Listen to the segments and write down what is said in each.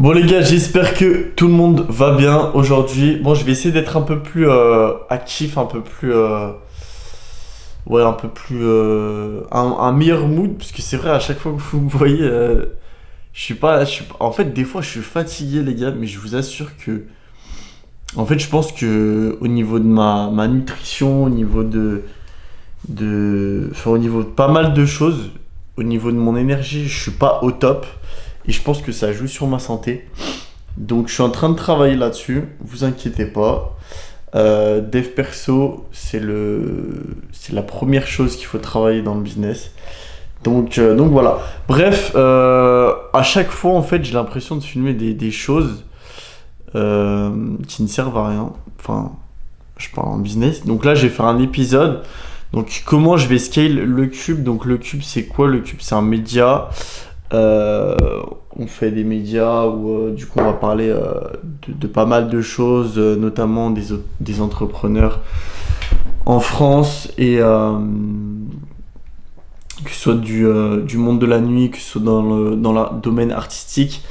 Bon les gars, j'espère que tout le monde va bien aujourd'hui. Bon, je vais essayer d'être un peu plus actif, un peu plus... ouais, un peu plus... un meilleur mood, parce que c'est vrai, à chaque fois que vous me voyez, En fait, des fois, je suis fatigué les gars, mais je vous assure que... En fait, je pense que au niveau de ma nutrition, au niveau enfin, au niveau de pas mal de choses, au niveau de mon énergie, je suis pas au top. Et je pense que ça joue sur ma santé. Donc je suis en train de travailler là-dessus, vous inquiétez pas. Dev perso, c'est la première chose qu'il faut travailler dans le business. Donc voilà. Bref, à chaque fois en fait j'ai l'impression de filmer des choses qui ne servent à rien. Enfin, je parle en business. Donc là je vais faire un épisode. Donc comment je vais scale le Cube. Donc le Cube c'est quoi? Le Cube c'est un média. On fait des médias où du coup on va parler de pas mal de choses, notamment des entrepreneurs en France et que ce soit du monde de la nuit, que ce soit dans le domaine artistique.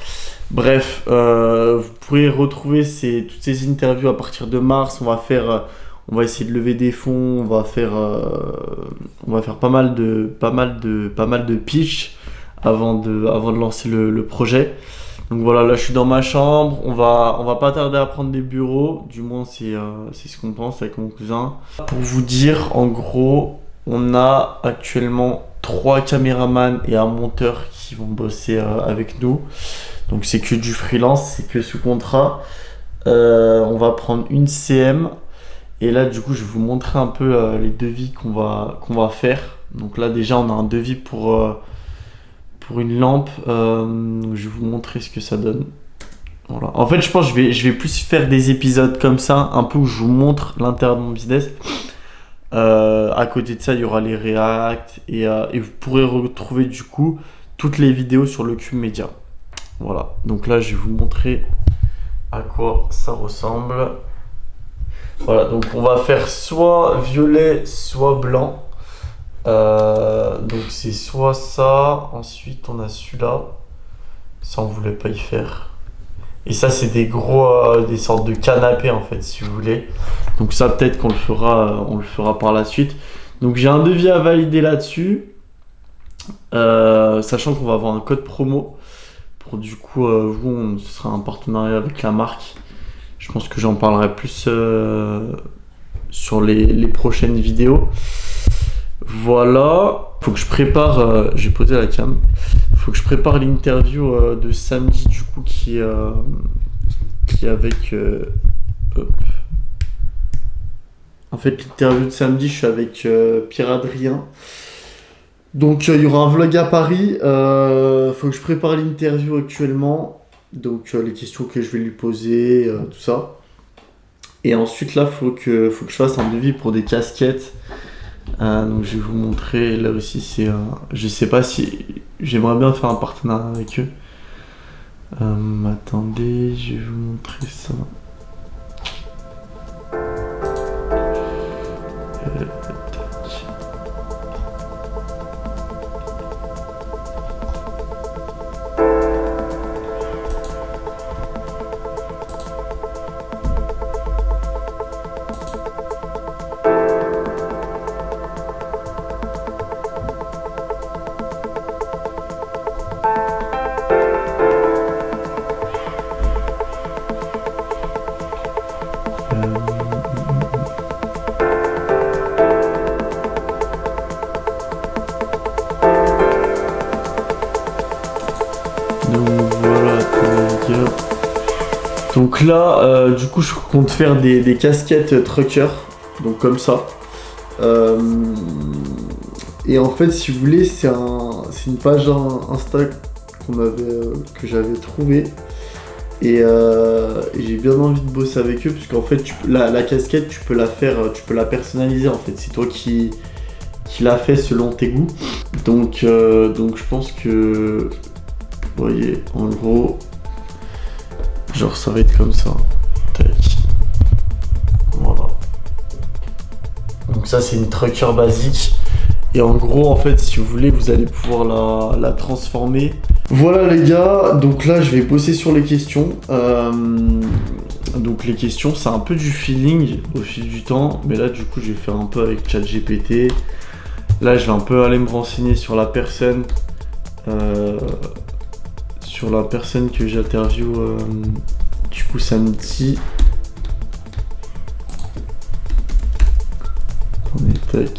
Bref, vous pourrez retrouver toutes ces interviews à partir de mars. On va essayer de lever des fonds, on va faire pas mal de pitch avant de lancer le projet. Donc voilà, là je suis dans ma chambre, on va pas tarder à prendre des bureaux, du moins c'est ce qu'on pense avec mon cousin. Pour vous dire, en gros, on a actuellement 3 caméramans et un monteur qui vont bosser avec nous. Donc c'est que du freelance, c'est que sous contrat. On va prendre une CM et là du coup je vais vous montrer un peu les devis qu'on va faire. Donc là déjà on a un devis pour une lampe. Je vais vous montrer ce que ça donne. Voilà. En fait je pense que je vais plus faire des épisodes comme ça, un peu où je vous montre l'intérieur de mon business. À côté de ça il y aura les React et vous pourrez retrouver du coup toutes les vidéos sur le Cube Media. Voilà, donc là je vais vous montrer à quoi ça ressemble. Voilà, donc on va faire soit violet soit blanc. Donc c'est soit ça, ensuite on a celui-là, ça on voulait pas y faire, et ça c'est des sortes de canapés en fait si vous voulez, donc ça peut-être qu'on le fera par la suite. Donc j'ai un devis à valider là-dessus, sachant qu'on va avoir un code promo pour du coup ce sera un partenariat avec la marque. Je pense que j'en parlerai plus sur les prochaines vidéos. Voilà, faut que je prépare, j'ai posé la cam, faut que je prépare l'interview de samedi du coup qui est avec... hop. En fait l'interview de samedi je suis avec Pierre-Adrien. Donc il y aura un vlog à Paris, faut que je prépare l'interview actuellement, donc les questions que je vais lui poser, tout ça. Et ensuite là faut que je fasse un devis pour des casquettes. Donc je vais vous montrer, là aussi je sais pas si j'aimerais bien faire un partenariat avec eux. Attendez, je vais vous montrer ça. Donc voilà, donc là, du coup, je compte faire des casquettes trucker, donc comme ça. Et en fait, si vous voulez, c'est une page Insta que j'avais trouvée. Et j'ai bien envie de bosser avec eux, parce qu'en fait, la casquette, tu peux la personnaliser en fait. C'est toi qui l'a fait selon tes goûts. Donc je pense que, vous voyez, en gros, genre ça va être comme ça. Tac. Voilà. Donc ça c'est une trucker basique. Et en gros, en fait, si vous voulez, vous allez pouvoir la transformer Voilà les gars, donc là je vais bosser sur les questions. Donc les questions c'est un peu du feeling au fil du temps, mais là du coup je vais faire un peu avec ChatGPT. Là je vais un peu aller me renseigner sur la personne, que j'interviewe du coup samedi. Attendez, tac.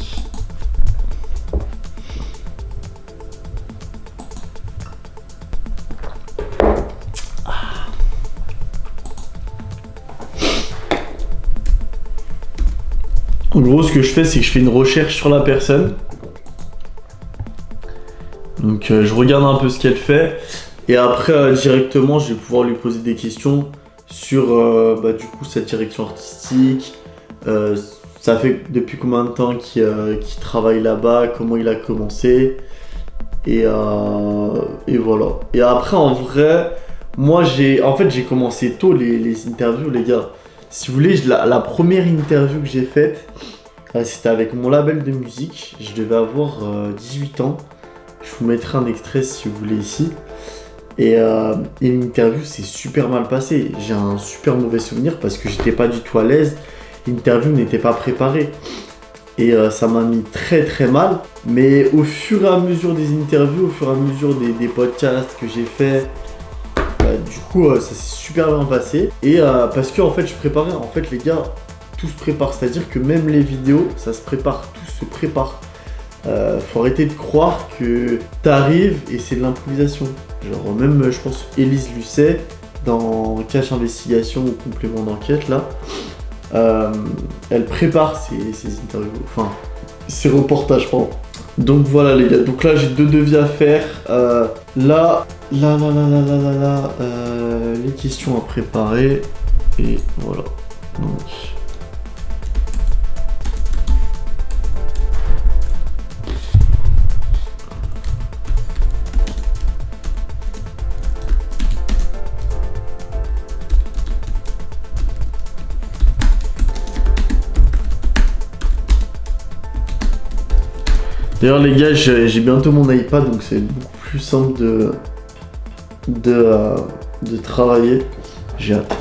En gros, ce que je fais, c'est que je fais une recherche sur la personne. Donc, je regarde un peu ce qu'elle fait. Et après, directement, je vais pouvoir lui poser des questions sur, du coup, sa direction artistique. Ça fait depuis combien de temps qu'il travaille là-bas, comment il a commencé. Et voilà. Et après, en vrai, moi, j'ai commencé tôt les interviews, les gars. Si vous voulez, la première interview que j'ai faite, c'était avec mon label de musique. Je devais avoir 18 ans. Je vous mettrai un extrait si vous voulez ici. Et l'interview s'est super mal passée. J'ai un super mauvais souvenir parce que j'étais pas du tout à l'aise. L'interview n'était pas préparée. Et ça m'a mis très très mal. Mais au fur et à mesure des interviews, au fur et à mesure des podcasts que j'ai fait, du coup ça s'est super bien passé. Et parce que en fait je préparais, en fait les gars, tout se prépare. C'est-à-dire que même les vidéos, ça se prépare, tout se prépare. Faut arrêter de croire que t'arrives et c'est de l'improvisation. Genre même je pense Élise Lucet dans Cache Investigation ou Complément d'enquête là, elle prépare ses interviews, enfin ses reportages pardon. Donc voilà les gars, donc là j'ai 2 devis à faire. Les questions à préparer et voilà. Donc d'ailleurs les gars, j'ai bientôt mon iPad donc c'est beaucoup plus simple de travailler. J'ai hâte.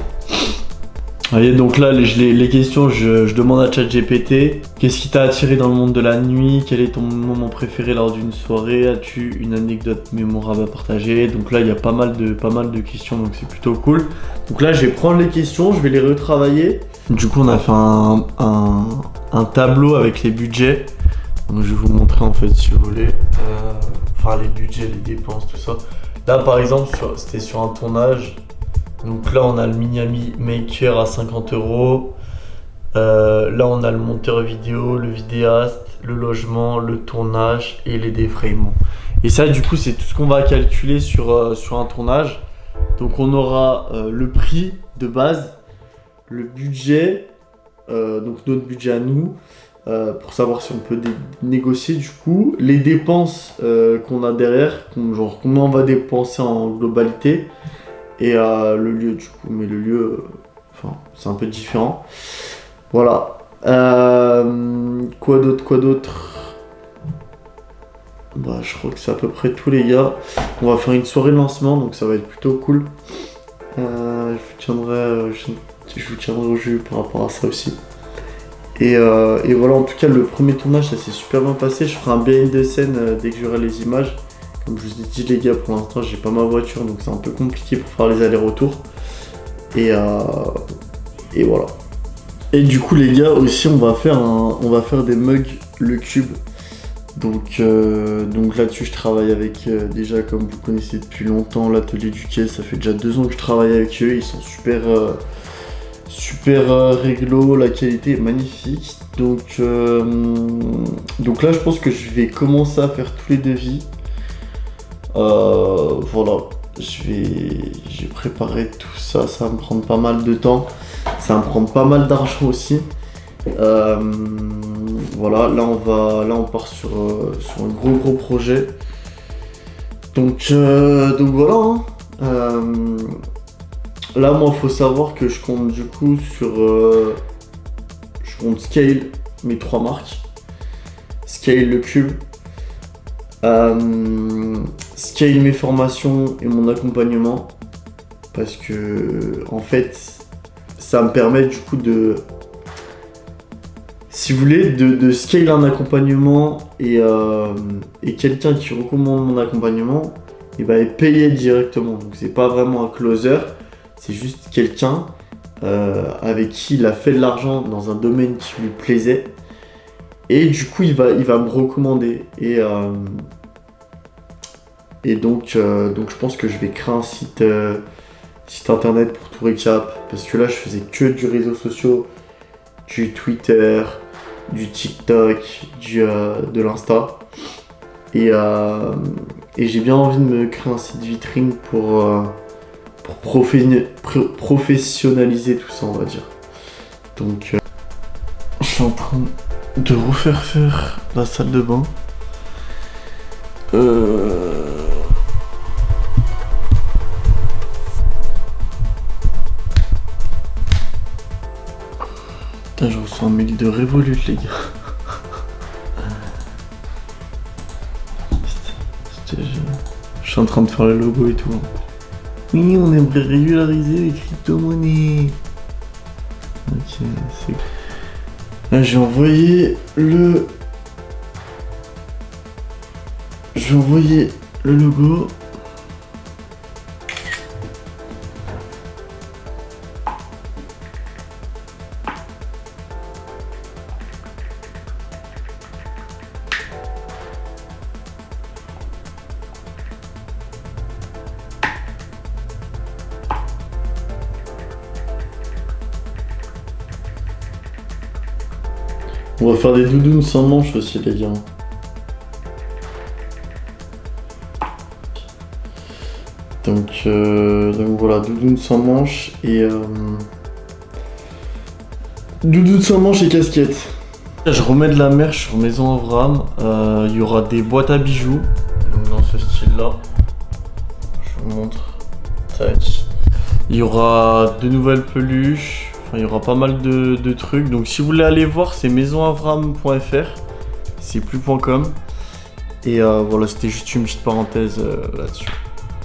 Allez, donc là les questions, je demande à ChatGPT. Qu'est-ce qui t'a attiré dans le monde de la nuit? Quel est ton moment préféré lors d'une soirée? As-tu une anecdote mémorable à partager? Donc là il y a pas mal de questions, donc c'est plutôt cool. Donc là je vais prendre les questions, je vais les retravailler. Du coup on a fait un tableau avec les budgets. Donc je vais vous montrer en fait si vous voulez, enfin les budgets, les dépenses, tout ça. Là par exemple c'était sur un tournage, donc là on a le Miami Maker à 50 €, là on a le monteur vidéo, le vidéaste, le logement, le tournage et les défraiements. Et ça du coup c'est tout ce qu'on va calculer sur un tournage. Donc on aura le prix de base, le budget, donc notre budget à nous, pour savoir si on peut négocier du coup, les dépenses qu'on a derrière, genre combien on va dépenser en globalité, et le lieu du coup, mais le lieu, c'est un peu différent. Voilà. Quoi d'autre? Bah, je crois que c'est à peu près tout les gars. On va faire une soirée de lancement, donc ça va être plutôt cool. Je vous tiendrai au jus par rapport à ça aussi. Et voilà, en tout cas, le premier tournage, ça s'est super bien passé. Je ferai un behind the scene dès que j'aurai les images. Comme je vous ai dit, les gars, pour l'instant, j'ai pas ma voiture, donc c'est un peu compliqué pour faire les allers-retours. Et voilà. Et du coup, les gars, aussi, on va faire des mugs Le Cube. Donc là-dessus, je travaille avec, déjà, comme vous connaissez depuis longtemps, l'atelier du quai. Ça fait déjà 2 ans que je travaille avec eux. Ils sont super réglo, la qualité est magnifique. Donc là je pense que je vais commencer à faire tous les devis. Voilà, je vais préparer tout ça, ça va me prendre pas mal de temps, ça va me prendre pas mal d'argent aussi. Voilà, là on part sur un gros projet. Donc voilà. Là, moi, faut savoir que je compte du coup je compte scale mes 3 marques. Scale Le Cube, scale mes formations et mon accompagnement. Parce que, en fait, ça me permet du coup de... Si vous voulez, de scale un accompagnement et quelqu'un qui recommande mon accompagnement, il va être payé directement. Donc c'est pas vraiment un closer, c'est juste quelqu'un avec qui il a fait de l'argent dans un domaine qui lui plaisait. Et du coup, il va me recommander. Et donc, je pense que je vais créer un site internet pour tout récap. Parce que là, je faisais que du réseau social, du Twitter, du TikTok, de l'Insta. Et j'ai bien envie de me créer un site vitrine pour professionnaliser tout ça, on va dire. Donc, je suis en train de refaire faire la salle de bain. Putain, je reçois un mail de Revolut, les gars. Je suis en train de faire le logo et tout. Oui, on aimerait régulariser les crypto-monnaies. Ok, c'est... Là, j'ai envoyé le logo. On va faire des doudounes sans manches aussi, les gars. Donc voilà, doudoune sans manches et doudoune sans manches et casquette. Je remets de la merch sur Maison Avram. Il y aura des boîtes à bijoux, donc dans ce style-là. Je vous montre. Tac. Il y aura de nouvelles peluches. Enfin, il y aura pas mal de trucs. Donc si vous voulez aller voir, c'est maisonavram.fr. C'est plus .com. Et voilà, c'était juste une petite parenthèse là-dessus.